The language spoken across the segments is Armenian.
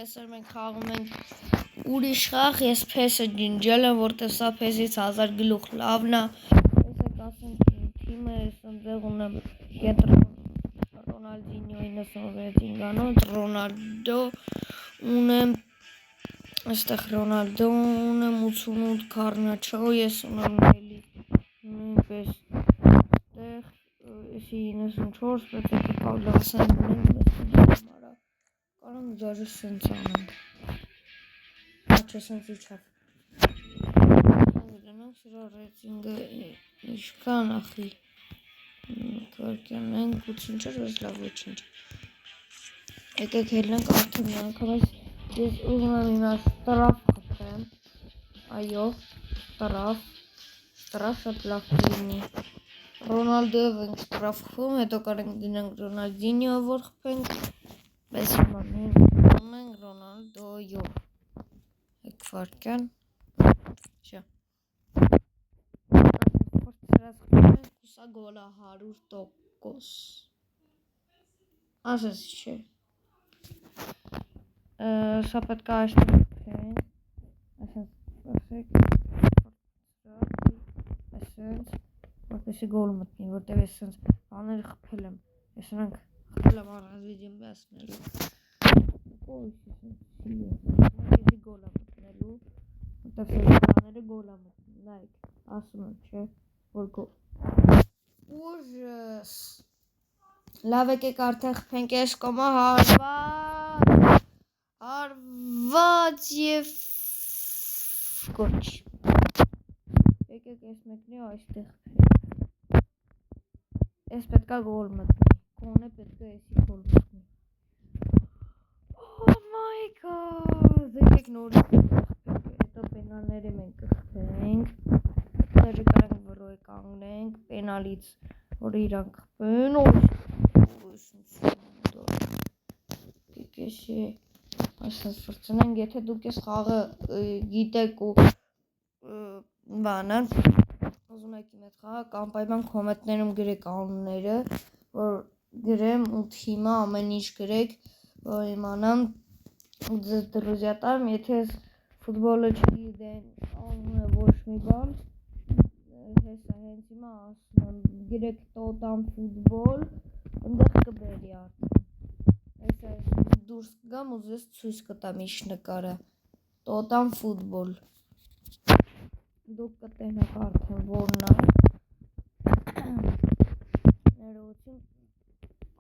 Այսօր մենք խաղում ենք ուրիշ խաղ, ես փեսը ջինջել եմ, որտեղ սա փեսից 1000 գլուխ լավն է, եսեք ասենք թիմը ես ընդեղ ունեմ կենտրոն Ռոնալդինյո 96-ին գանոց, Ռոնալդո ունեմ, այստեղ Ռոնալդո ունեմ 88 Կարնաչո, ես ունեմ Նելի, նույնպես այստեղ, եսի 94, բայց եկի կալդասան ունենք, Կարամ դաժը սենց անենք, աչը սենց իչավ, գրանանք սրա ռեյտինգը իշկան ախի, կարգյանենք, ոչինչը ռեզ լավ ոչինչ, եկեք հելնենք արդեն անգամ ես ուզում եմ իմաս տրավ խփեմ, այո, տրավ շատ լավ կլինի, Ռոնալդոյով ենք տրավ խփում, հետո կարենք դինենք Ռոնալդինյով որ խփենք, Բայց հիմա մենք ենք Ռոնալդոյով, եկ վարկյան, շա, կուսա գոլա 100%, ասես չէ, սա պետք է այստեղ խփենք, ասենց պրսեք, ասենց, որպեսի գոլ մտնի, որտև ես սենց բաները խփել եմ, ես նրանք խփել եմ առանձվիդին բասնելու, կովիսի սենց սիլի, եսի գոլ եմ մտնելու, որտև սենց բաները գոլ եմ մտնի, լայք, ասում եմ, չէ, որ գոլ, ուժս, լավ եկեք արդեն խփենք ես կոմա հարված և գոչ, եկեք ես մեկնի այստեղ խփենք, ես պետքա գոլ մտնի, կոնե պետքա եսի գոլ մտնի, Oh my god, եկեք նորից խփենք, հետո պենալները մենք խփենք, դեժը կարենք վրոյ կանգնենք, պենալից, որ իրանք խփեն, եկեսի, այսպես վրծնենք, եթե դուք ես խաղը գիտեք ու բանը, ուզում եք իմ հետ խաղը, կամ պայման կոմենտներում գրեք անունները, որ գրեմ ու թիմը ամեն ինչ գրեք, որ իմանամ ու ձեզ դրուզյա տամ, եթե ես ֆուտբոլը չգիտեն անունը ոչ մի բան, հեսա հենց հիմա ասում եմ, գրեք տոտամ ֆուտբոլ, ընդեղ կբերի արդեն, հեսա ես դուրս կգամ ու ձեզ ցույց կտամ իշ նկարը, տոտամ ֆուտբոլ, դուք կտենեք արդեն որն է, ներողություն,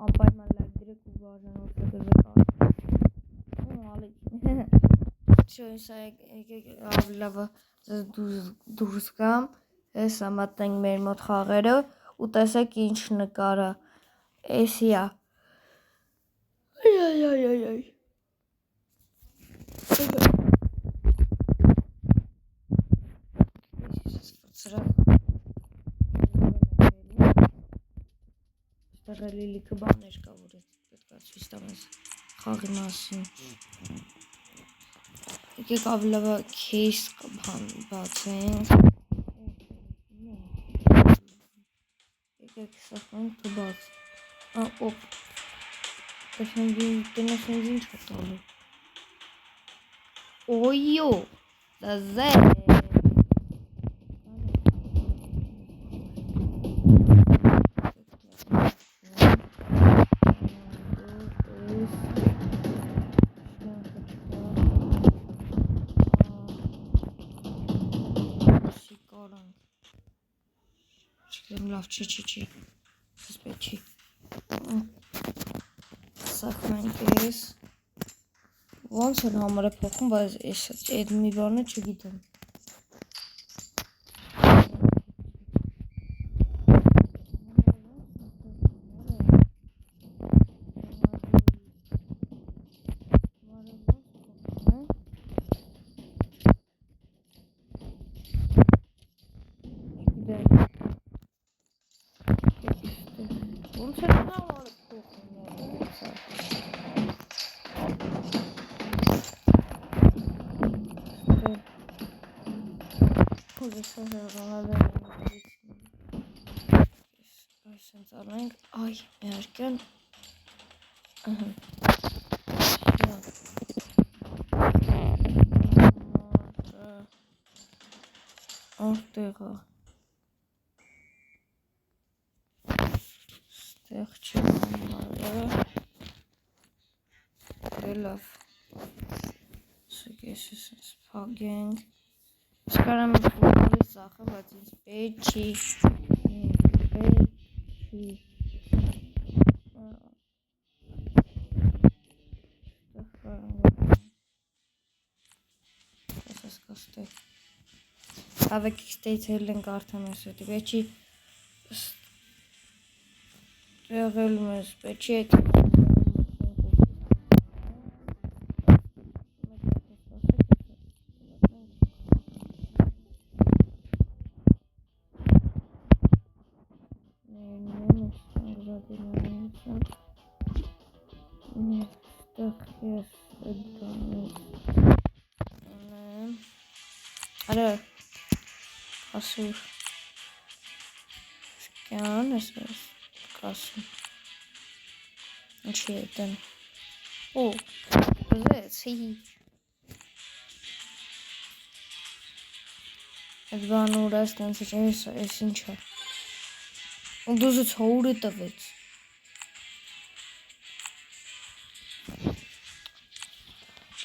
անպայման լայք գրեք ու բաժանորդը գրեք արդեն, Չէ, հեսա եկեք ավլավը դուրս գամ, հեսա մտնենք մեր մոտ խաղերը ու տեսեք ինչ նկարը, էսի է, Ստեղ էլի լիքը բաներ կա, որ պետքա ցույց տամ ես խաղի մասին, եկեք ավլավը քեյս բացենք, եկեք սախանք թուբաց, օպ, տնասենց ինչ կտալու, օյո, դազե, լավ չի, սպետ չի, սախմենք ես, ոնց են համարը փոխում, բայց ես այդ մի բանը չգիտեմ, ոնց են համարը փոխում, այսենց անենք, այ, միարկեն, Ortega. Stechchimamara. Delav. Sugesses Paging. Skaram futbolis sache, բայց ինձ պետք չի. Avec State'ın kartımızı belki Regelimiz belki Alo. Asur. Scan esas Kasım. Şeyden. Oh. Evet, iyi. Edban uğraştan seçerse esinçe. Dozu çoğuru tavet.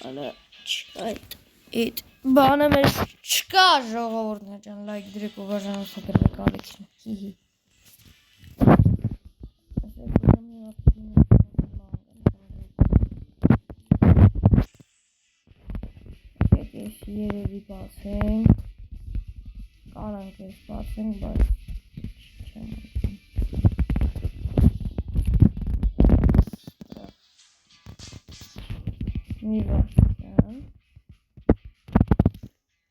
Hala çıkart. Evet. Bana çıkar oradan can like direkt uğraşan sohbet kalışın. Hihi. Yere bir basın. Kalan kes basın bas. Bir basın.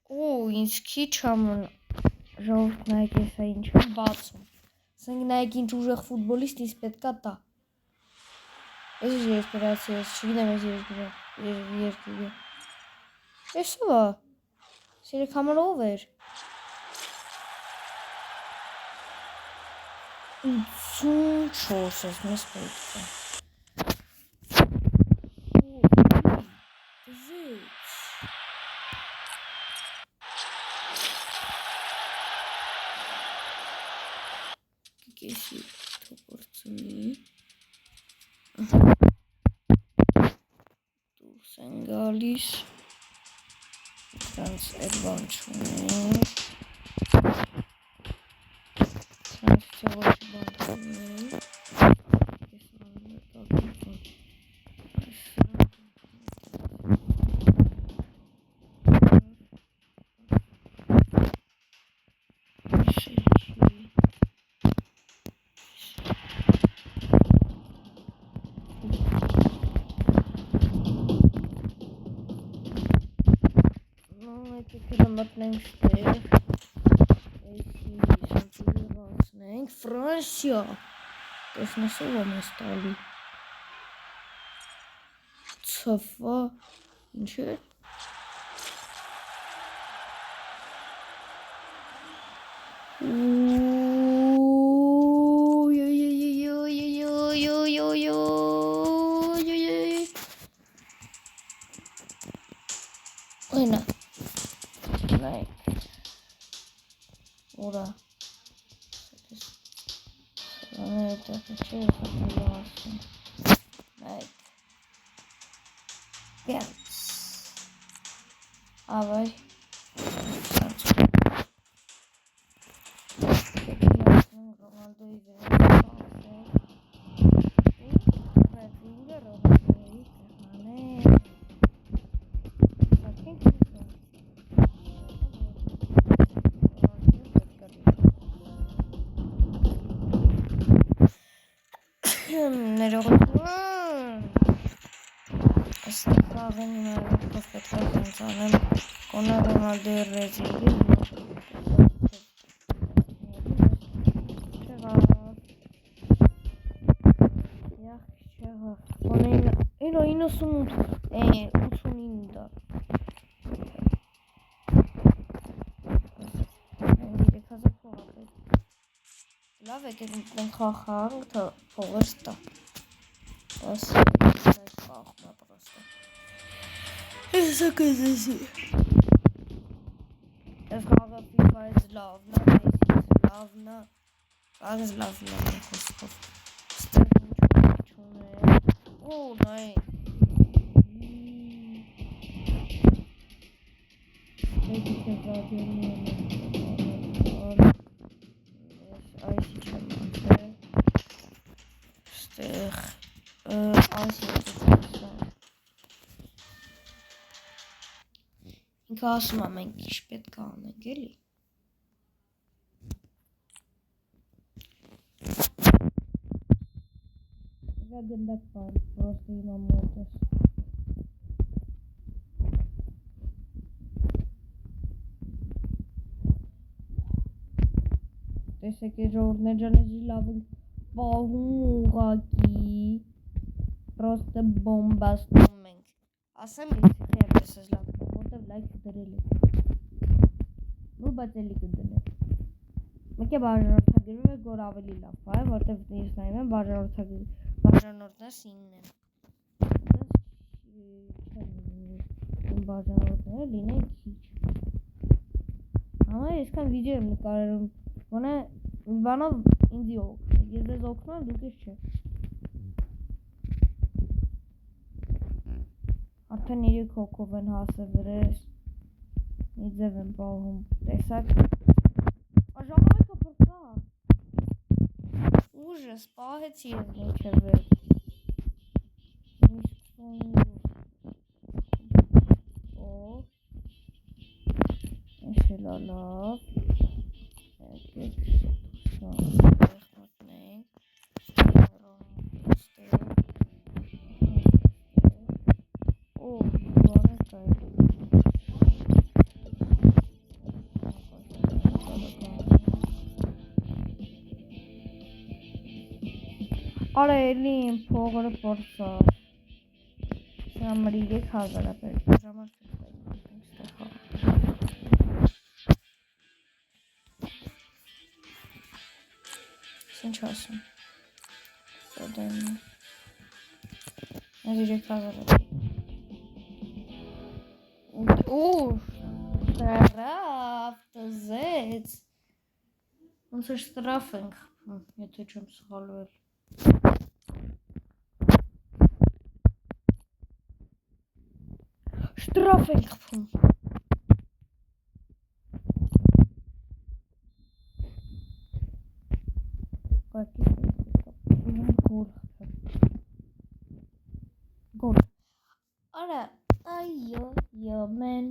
Oo, inski çamın. Ժողովուրդ նայեք ես ինչ եմ բացում։ Ասենք նայեք ինչ ուժեղ ֆուտբոլիստ ինձ պետքա տա։ Ես երկրացի ես, չգիտեմ ես երկրի։ Ես ո՞վ է։ Սիրեք համար ով էր։ 84 ես մեզ պետքա։ Կեսի թոպորցունի դուրս են գալիս դրանց էրվան չունի դրանց ոչ բան չունի Ֆրանսիա տեսնեսով եմ ես տալի ծվա ինչ է Oyna Ora это хочу согласен. Like. Yes. Авай. Ronaldo и Con Ronaldo y Resident Ino sunt 85-da. Direkt hazır poğaça. Lave, den Kocher, der Poğaça. Was? Տեսա քեզի։ Ես խաղը FIFA-ից լավն է, լավն է, բայց լավն է խոսքով։ Ստեղ ինչ չունե։ Օ, նայ։ Ստեղ կզադյանի եմ։ Այս չեմ անդե։ Ստեղ այս է։ Ինքը ասում եմ ենք ինչ պետք է անենք, էլի։ Դա գնդակ բան, պրոստը իմ ամոտ ես։ Տեսեք է ժողորդներ ջան, էսի լավ ենք պահում ուղակի, պրոստը բոմբաստում ենք։ Ասեմ լիցի խեր ես ես լավ, որտև լայք դրել եք։ Նու բայց էլի կդնեք։ Մեկ է բաժանորդագրում եք, որ ավելի լավ է, որտև ես նայում եմ բաժանորդնես 9 եմ։ Չեմ բաժանորդները լինեն քիչ։ Համա եսքան վիդեո եմ նկարում, ոնե բանով ինձի օգնեք, ես ձեզ օգնում եմ, դուք ես չէ։ Արդեն 3 հոգով են հասել վրես, մի ձև եմ պահում, տեսակ, ժամանակը պրկա, ուժս, պահեցի ես մինչև վեր, ես էլ ալավ, Արա էլի իմ փողերը պորցավ, համար 3000 է պետք, ժամանակ ինչ ասում, սոդայնի, ես 3000 է շտրաֆ, տզեց, ոնց է շտրաֆ ենք, եթե չեմ սխալվել, շտրաֆ ենք խփում, գոլ, արա, այո մեն,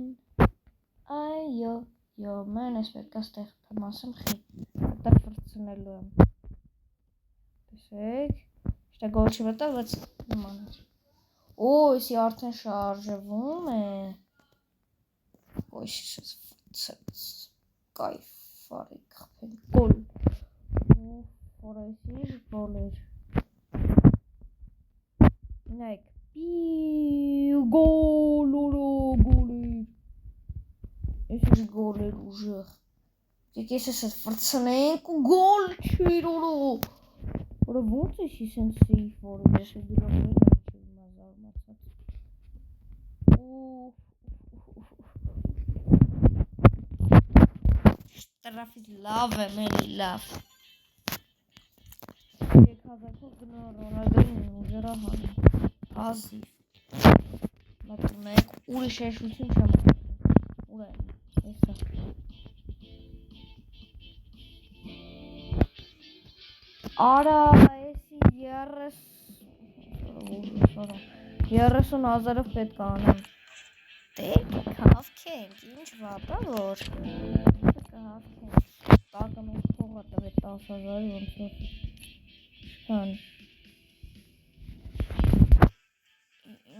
ես պետք է ստեղ խփեմ, ասեմ խի, այդտեղ վրցնելու եմ, տեսեք, շտա գոլ չի մտա, բայց նման էր, եսի արդեն շարժվում է, եսիս վրցեց, կայֆարի խփեն, գոլ, որայսիր գոլ էր, նայք, գոլ էր, եսիս գոլ էր ուժեղ, ես ես վրցնենք ու գոլ չիր օրո, որը ոնց ես ես են սեիվ որը ես է դրողներ եմ չեմ մազար մացած, շտրաֆից լավ եմ էլի լավ, 3000 գնա Ռոնալդոյին ուժերա հազիվ, բայց ունեք ուրիշ էշություն չեմ ուր եմ, եսա, արա եսի 30,000-ով պետք անեմ, դեք հավքենք, ինչ վապա որ, հավքենք, տակը մենք փողը տվեց 10,000-ի ոնց որ, շքան,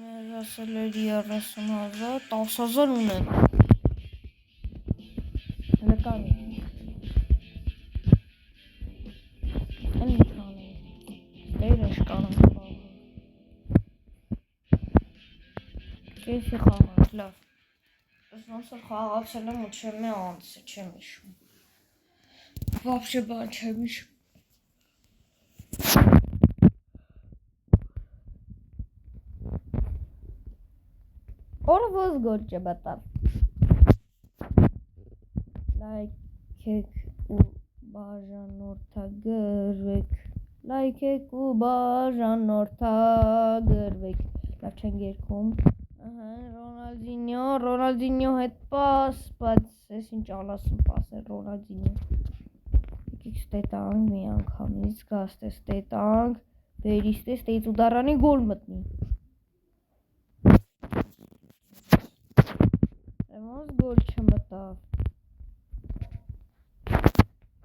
ես ասել էր 30,000, 10,000 ունեմ, լկան է, են լկան է, դեր է շկանım խաղը, կեսի խաղանք, լավ, ես ոնց որ խաղացել եմ ու չեմ է անցը, չեմ իշում, վապշե բան չեմ իշում, Օրվոս գոլ չմտավ։ Լայքեք ու բաժանորդագրվեք։ Լայքեք ու բաժանորդագրվեք։ Լավ չեն երգում։ Ռոնալդինյո հետ պաս, բայց ես ինչ անասում պաս է Ռոնալդինյո։ Եկեք ստետանք մի անգամից, գաստ է ստետանք, բերիստ է ստեից ուդարանի գոլ մտնի։ Ոնց գոլ չմտավ։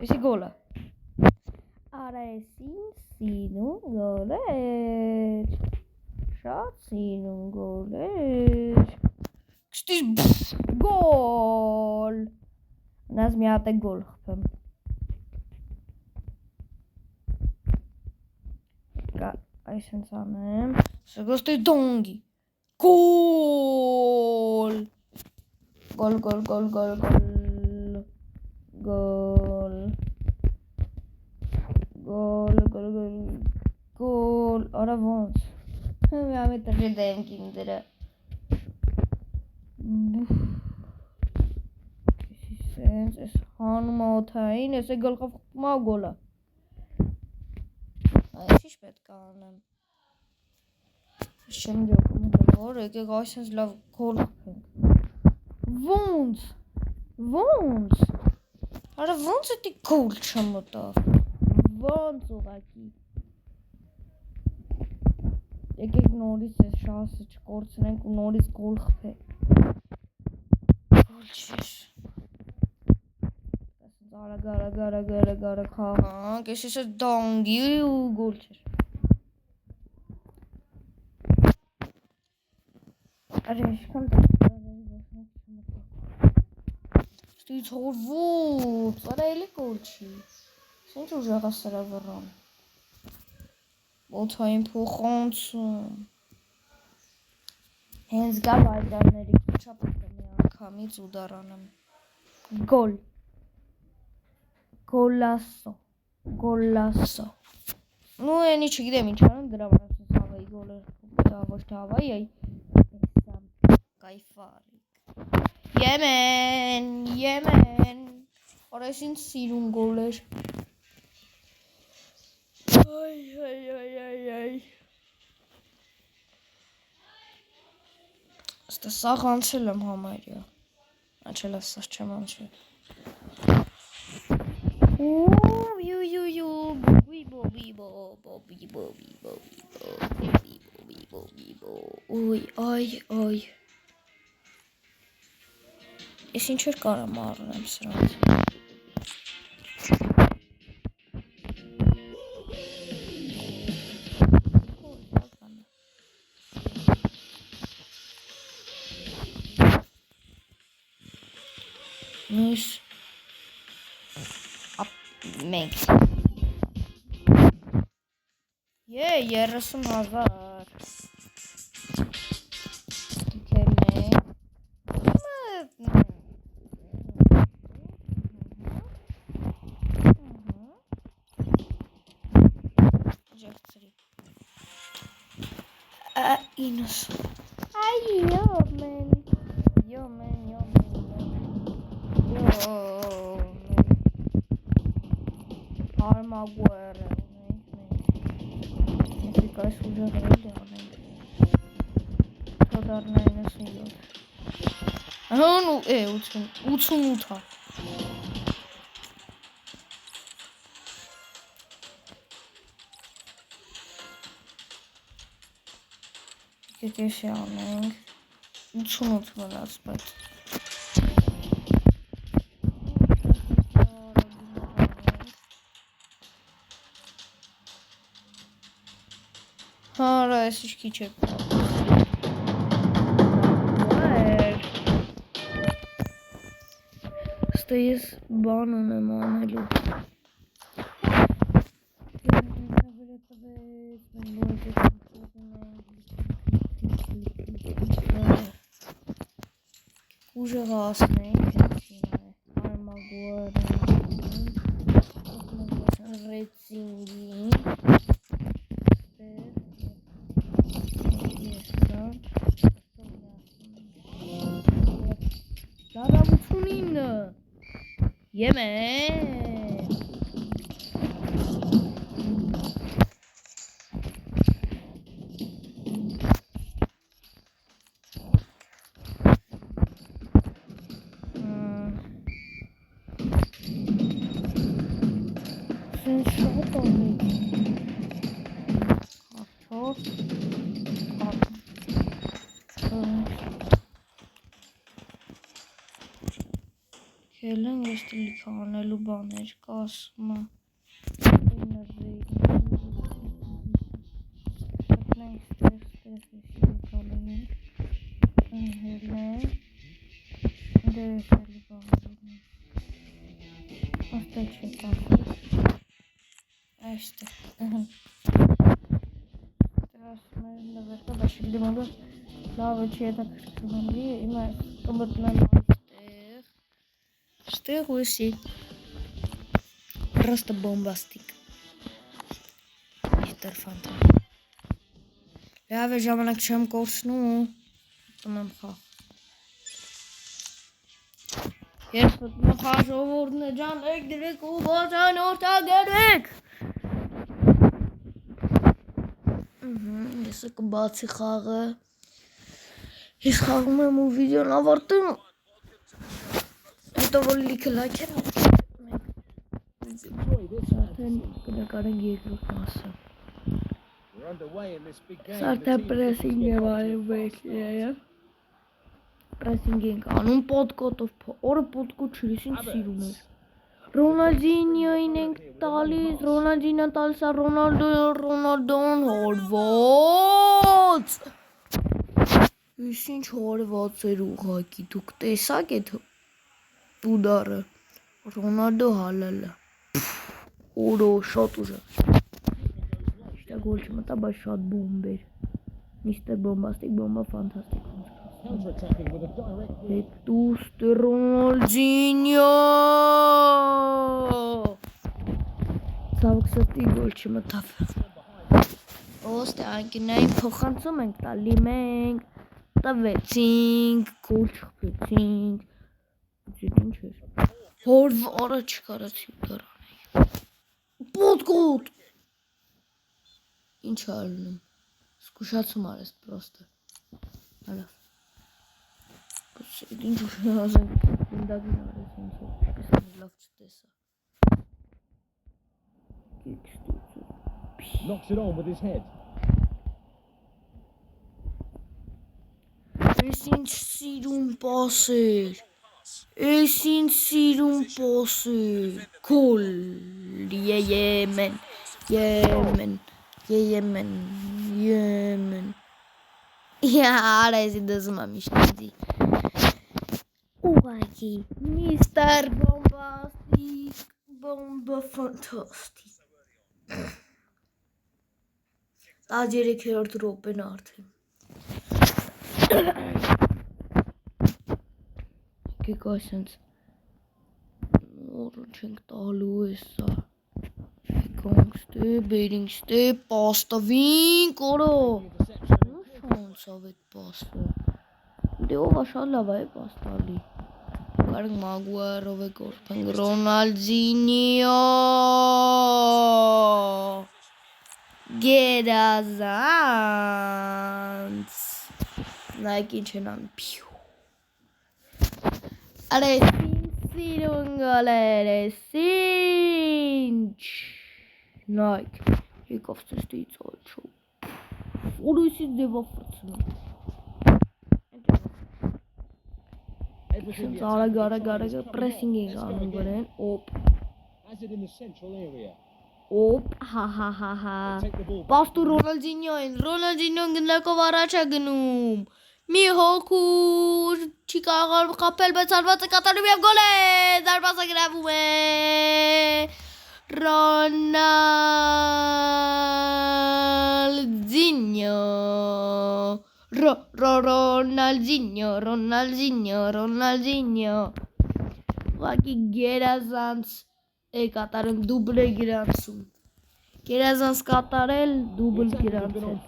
Էսի գոլը։ Արա էսին սիրուն գոլեր։ Շատ սիրուն գոլեր։ Կստիր գոլ։ Նազ մի հատ է գոլ խփեմ։ Այս հենց անեմ։ Սգոստի դոնգի։ Գոլ։ Գոլ։ Արա ոնց։ Մի ամի տղի դեմքին դրա։ Սենց ես հանում ոտային, ես է գլխով խպում ավ գոլա։ Այս ինչ պետք անեմ։ Չեմ ջոքում գլոր, եկեք այսենց լավ գոլ խպենք։ Ոնց։ Արա ոնց էտի գոլ չմտավ։ Ոնց ուղակի։ Եկեք նորից ես շանսը չկորցնենք ու նորից գոլ խփենք։ Գոլ չէր։ Արագ խաղանք, ես ես դոնգի ու գոլ չէր։ Արա իշքան դարդարի ոչնակ չմտավ։ Ստույց հորվուց, արա էլի գոլ չի։ Ինչ ուժաղա սրա վռան։ Ոտային փոխանցում։ Հենց գալ այդարների կուչապետը մի անգամից ուդարանեմ։ Գոլ։ Գոլասո։ Ну, я չգիտեմ ինչ անեմ, դրա վրա հավայի գոլը, դա ոչ թե հավայի, այ սամ կայֆարիկ։ Եմեն, օրես ինձ սիրուն գոլ էր։ Այ։ Ստե սաղ անցել եմ համարյա։ Անչել է սաղ չեմ անչել։ Այ։ Ես ինչ էր կարամ առնեմ սրանց։ Միշ մենք 30,000 Ինուս Այ մեն Արմագուերը ունենք այս ուժեղը էլի անենք Կոդարն 97 Հան ու 88-ա Կեկեշի անենք 88 մնաց բայց Հարա, ես ինչ քիչ է Ստե ես բան ունեմ անելու Ուժեղ ասնենք Արմագուարը Ռեցինգին Yemen. Sen şok oldun. Çok. Kelen gösterlik hanelu baner kasma. İşte. Başladım ama lava çiğde kırıklandı. İmar kabartmam Что лысый? Просто бомбастик. Мистер Фанта. Լավ է ժամանակ չեմ կորցնում, տոնեմ խաղ։ Ես պտնում խաղ ժողովուրդն է ջանեք դրեք ու բոզան որդագերեք։ Ես կբացի խաղը։ Ես խաղում եմ ու վիդեոն ավարտում։ Հետո որ լիքը լայք են։ Արդեն կնկարենք երկրորդ մասը։ Սարդեն պրեսինգ եմ արևեքները Պրեսինգ ենք անում պոտկոտով օրը պոտկոտ չլիս ինչ սիրում էր Ռոնալդինյոին ենք տալիս Ռոնալդինան տալիս է Ռոնալդոն հորված Ես ինչ հորված էր ուղղակի դուք տեսակ էդ ուդարը Ռոնալդո հալելը Օրո շատ ուժը Գոլ չմտա, բայց շատ բոմբ էր Միստեր բոմբաստիկ, բոմբա ֆանտաստիկ Հետուստ Ռոնալդինյո Ցավոք սրտի գոլ չմտավ Ոստե անկինային փոխանցում ենք տալի մենք տվեցինք, գոլ չխփեցինք Ինչ էր Հորվ առաջ կարացի դրանեի Պոտկոտ Ինչ արնում, սկուշացում արես պրոստը, հալավ, ինչ ուշնազենք, ինդագին արես ինձ որ, ես ամի լավ չտեսա, Knocks it on with his head. Ես ինչ սիրում պասեր, ես ինչ սիրում պասեր, կոլ, Yemen. Ara esse das uma mistura. Uai, Mr. Bombastic, bomba fantastic. Tá direkt droppen artık. Que coisas. Orange taluessa. Gangster, Bedingster, pasta, vincolo. Non so vet pasta. Devo lasciare la vai pasta lì. Guarda Maguire ove corpeng Ronaldinho. Gerazans. Like in chenan piu. Are sinirungale sinch. Like, ik of ze steeds al zo. Hoe is het de waffelen? Sinds alle gara pressing in gaan worden op. Op, ha. Pas to Ronaldinho in lekker waracha genoem. Mihoku, Chicago kapel bij Salvatore Catalunya gole. Daar was ik graven. Ronaldinho. Vaki Gerazans katarım duble giransun. Gerazans katarel duble giransun.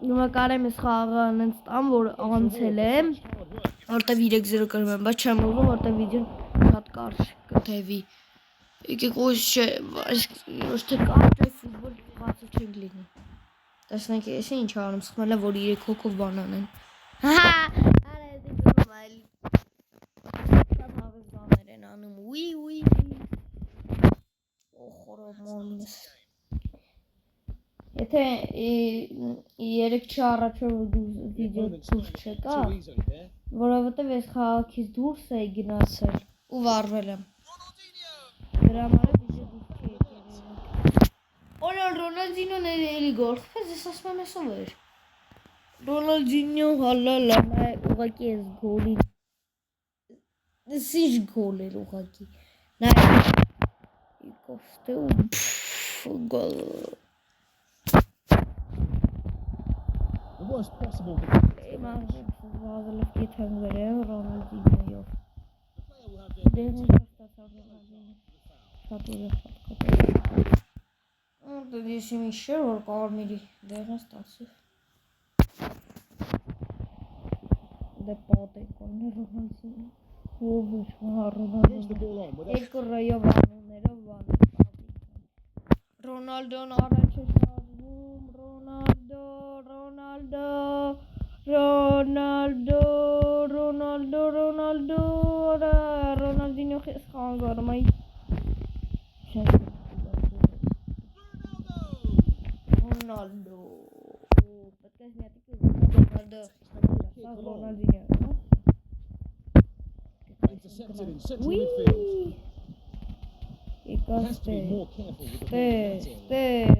Հիմա կարեմ ես խաղը նենց տամ, որ անցել եմ, որտև 3-0 կրում եմ, բայց չեմ ուզում, որտև վիդեոն շատ կարճ կթևի։ Եկեք ոչ թե կարճ այ ֆուտբոլ բացը չենք լինի։ Տեսնենք ես ինչ անում, սխմել եմ, որ 3 հոգով բան անեն։ Հա, արա ես գնում այլ։ Շատ հավես բաներ են անում, ուի։ Օխորով մոնս։ Եթե 3 չառաջով վիդեո դուրս չեկա, որովհետև ես քաղաքից դուրս էի գնացել ու վարվել եմ։ Դրա համար վիդեո դուրս չի եկել։ Օրալ Ռոնալդինոն էլի գոլ խփեց, ես ասում եմ էսով էր։ Ռոնալդինո հալալա, նայ ուղղակի ես գոլի։ Ինչ գոլ էր ուղղակի։ Նայ կոստե ու գոլ։ The worst possible. Ronaldinho. Here's the ball on with us. Ronaldo առաջ է շարժվում, Ronaldinho քեզ խանգարում այ Ronaldo պետք է Ronaldinho Intercepted in central midfield. Has to be more careful with the ball.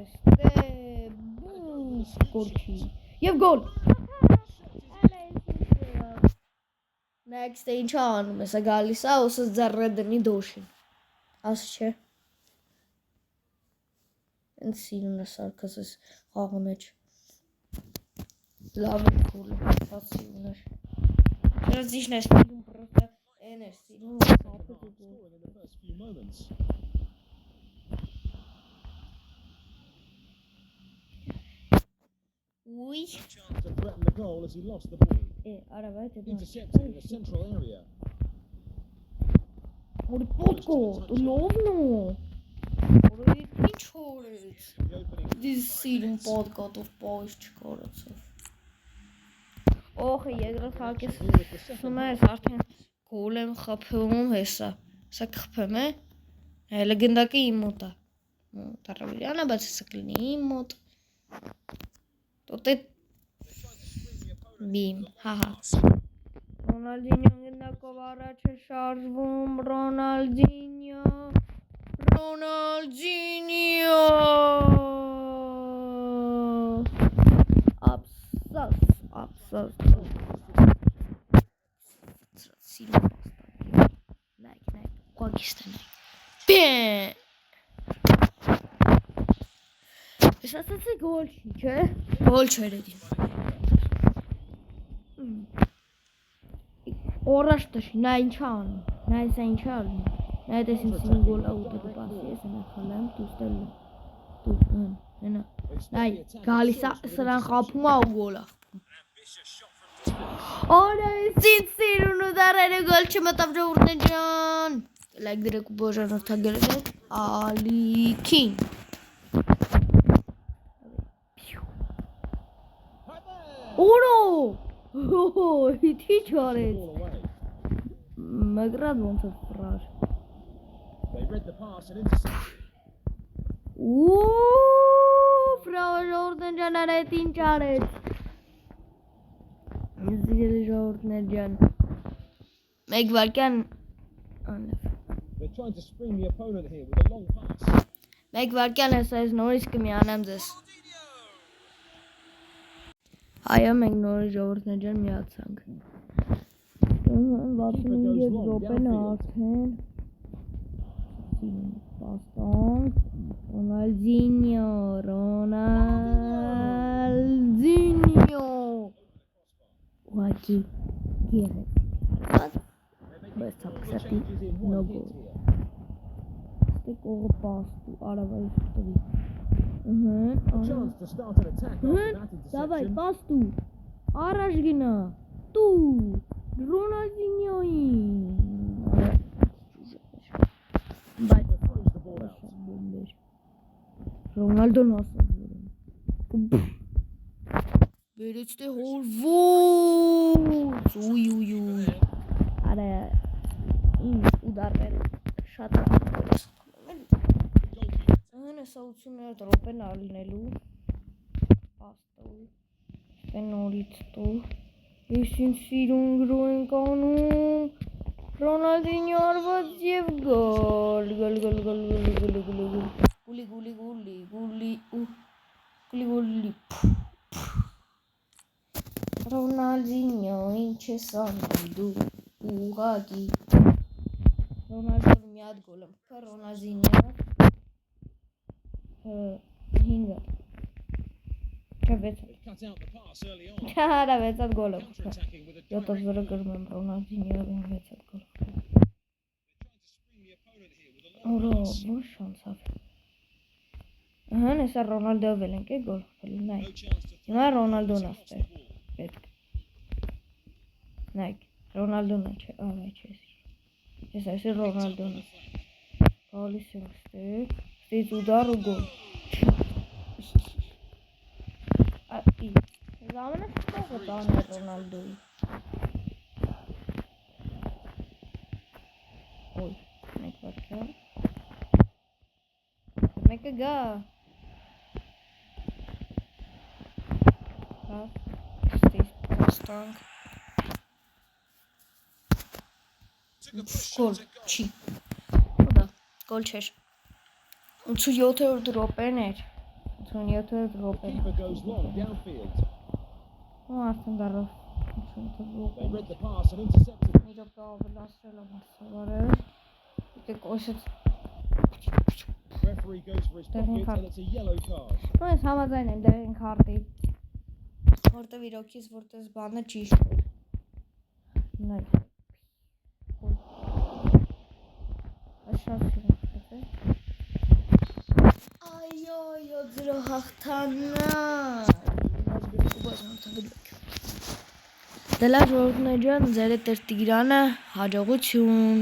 Եվ գոլ։ Next ինչ անում ես, գալիս է, ոսս ձեռը դնի դոշին։ Աս չէ։ Ինձ սիրուն է սարկս ես խաղի մեջ։ Լավ է գոլը, շատ սիրուն էր։ Չրած իչն է սիրուն պրոստը են էր սիրուն խապը դու գոլ։ Uy. To threaten the goal as he lost the ball. Araba Intercepted in the central area. What potko, lovno. Ինչ հորից։ Դից սիրուն պատկա դու պայս չկարացավ։ Օխ, երկրորդ հարկես սում ես արդեն գոլ եմ խփում հեսա։ Սա կխփեմ է։ Լեգենդակի իմ մոտ է։ Տարավիրյանը, բայց հեսա կլինի իմ մոտ։ Տոտե բիմ, հահա։ Ronaldinho գնդակով առաջ է շարժվում, Ronaldinho Ապսաս Սիրում նայք, ուղագիստը նայք Բեն Ես ասացի գոլ չի, չէ? Գոլ չեր էդին Oraş taşı, na inşallah, na ise inşallah. Neredesin senin gol avutu pası, sana kalam tustelu, tustun, ne? Nay, kalisa sıran kapma o gola. Orada sin onu da rene gol çımatam vurnacan. Like direkt bojan orta geldi. Ali King. Oro. Oh, hiç çare. Magrad ոնց է ֆրար։ They read the pass and intercepted. Ֆրար Ժորդան ջան արեց ինչ արեց։ Զիգելի Ժորդներ ջան։ Մեկ վարկյան They're trying to spring the opponent here with a long pass. Մեկ վարկյան ես այս նորից կմիանամ ձեզ։ Այո, մենք նորից Ժողովուրդներ ջան միացանք։ 65 րոպեն արդեն Պաստանք Ronaldinho Ուղղակի գերեց բայց թափքսատի նո գոլ Ստե կողը պաստու արավայի շուտովի Chance to start an attack after that Давай, interception. պաս դու։ Առաջ գնա։ Դու Ռոնալդինյոին։ Բայց Keeper throws the ball out. Ռոնալդոն ասում է։ Բերեց թե հորվոց։ Ուй։ Արա ինձ ուդարվել շատ ախորս։ Հնեսաությունները տրոպեն ալնելու։ Պաստով։ Նորից տու։ Ես ինձ սիրուն գրո ենք անում։ Ռոնալդինյո արված և գոլ։ Գուլի։ Ռոնալդինյո ինչ ես անում դու ուղղակի։ Ռոնալդոն մի հատ գոլ եմ կա Ռոնալդինյո 5 Cut out the pass early on. Հարա 6 հատ գոլ եմ Counter-attacking with a 7 direct զորը գրում եմ Ռոնալդինյոին 6 հատ գոլ trying to spring the opponent here with a long Օրո pass. որ շանսավ Ահա նեսա Ռոնալդով էլ ենք է գոլ նայ No chance to Հիմա throw Ռոնալդոն it աստեղ across the ball. պետք Նայք Ռոնալդոն է չէ ավա չէ Ես այսի Ռոնալդոն է Գոլիս ենք ստեղ Ստից ուդար ու գոլ Զամենը շտողը տան է Ռոնալդոյի Ոյ, մեկ վարկյալ Մեկը գա Ստից պաստանք Գոլ չի Ոդա, գոլ չեր 87-րդ ռոպեն էր 87-րդ ռոպեն Keeper goes long downfield. Ու արդեն դարով 87-րդ They ռոպեն read the pass and intercepted it. Մի ռոպե ավելացրել եմ ասավարը Իտե կոսեց Referee goes for his pocket and it's a yellow card. Ու ես համաձայն եմ դեր ենք հարտի Որտև իրոքից որտես բանը ճիշտ էր Նայ Շատ սիրում Այո, ձրո հաղթանակ Դե լավ ժողովուրդներ ջան, ձեր հետ էր Տիգրանը, հաջողություն